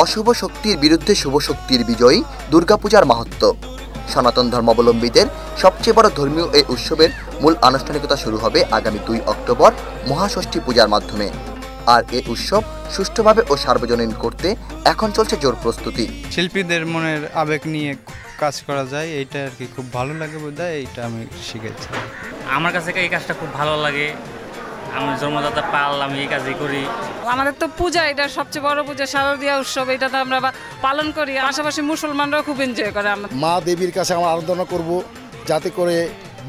অশুভ শক্তির বিরুদ্ধে শুভ শক্তির বিজয়ী দুর্গাপূজার মাহাত্ম্য। সনাতন ধর্মাবলম্বীদের সবচেয়ে বড় ধর্মীয় এই উৎসবের মূল আনুষ্ঠানিকতা শুরু হবে আগামী 2 অক্টোবর মহাষষ্ঠী পূজার মাধ্যমে। আর এই উৎসব সুষ্ঠুভাবে ও সার্বজনীন করতে এখন চলছে জোর প্রস্তুতি। শিল্পীদের মনের আবেগ নিয়ে কাজ করা যায়, এইটা আর কি খুব ভালো লাগে বোধহয়, এইটা আমি শিখেছি। আমার কাছে এই কাজটা খুব ভালো লাগে। আমি জন্মদাতা পাল, আমি এই কাজই করি। আমাদের তো পূজা, এটা সবচেয়ে বড় পূজা, শারদীয়া উৎসব, এটা তো আমরা পালন করি। পাশাপাশি মুসলমানরাও খুব এনজয় করে। মা দেবীর কাছে আমরা আরাধনা করব যাতে করে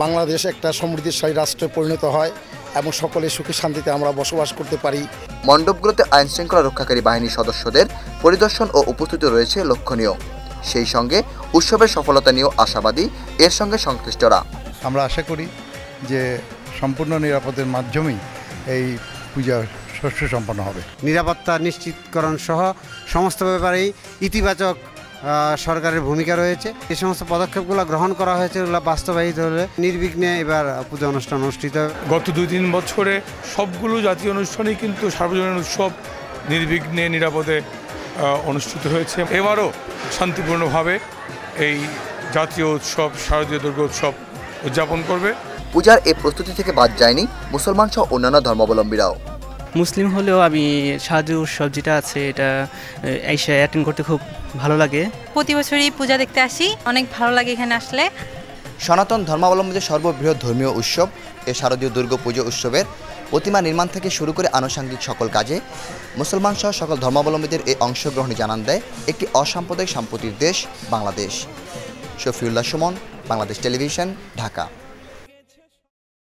বাংলাদেশ একটা সমৃদ্ধিশালী রাষ্ট্রে পরিণত হয় এবং সকলে সুখী শান্তিতে আমরা বসবাস করতে পারি। মণ্ডপগুলোতে আইন শৃঙ্খলা রক্ষাকারী বাহিনীর সদস্যদের পরিদর্শন ও উপস্থিতি রয়েছে লক্ষণীয়। সেই সঙ্গে উৎসবের সফলতা নিয়েও আশাবাদী এর সঙ্গে সংশ্লিষ্টরা। আমরা আশা করি যে সম্পূর্ণ নিরাপদের মাধ্যমেই এই পূজা সুসম্পন্ন হবে। নিরাপত্তা নিশ্চিতকরণ সহ সমস্ত ব্যাপারেই ইতিবাচক সরকারের ভূমিকা রয়েছে। এই সমস্ত পদক্ষেপগুলো গ্রহণ করা হয়েছে, এগুলো বাস্তবায়িত হলে নির্বিঘ্নে এবার পূজা অনুষ্ঠান অনুষ্ঠিত হবে। গত 2-3 বছরে সবগুলো জাতীয় অনুষ্ঠানই কিন্তু সার্বজনীন উৎসব নির্বিঘ্নে নিরাপদে অনুষ্ঠিত হয়েছে। এবারও শান্তিপূর্ণভাবে এই জাতীয় উৎসব শারদীয় দুর্গা উৎসব উদযাপন করবে। পূজার এই প্রস্তুতি থেকে বাদ যায়নি মুসলমান সহ অন্যান্য ধর্মাবলম্বীরাও। মুসলিম হলেও আমি শারদীয় উৎসব যেটা আছে এটা এসে অ্যাটেন্ড করতে খুব ভালো লাগে। প্রতি বছরই পূজা দেখতে আসি, অনেক ভালো লাগে এখানে আসলে। সনাতন ধর্মাবলম্বীদের সর্ববৃহৎ ধর্মীয় উৎসব এই শারদীয় দুর্গা পুজো উৎসবের প্রতিমা নির্মাণ থেকে শুরু করে আনুষঙ্গিক সকল কাজে মুসলমান সহ সকল ধর্মাবলম্বীদের এই অংশগ্রহণই জানান দেয় একটি অসাম্প্রদায়িক সম্প্রীতির দেশ বাংলাদেশ। শফিউল্লাহ সুমন, বাংলাদেশ টেলিভিশন, ঢাকা।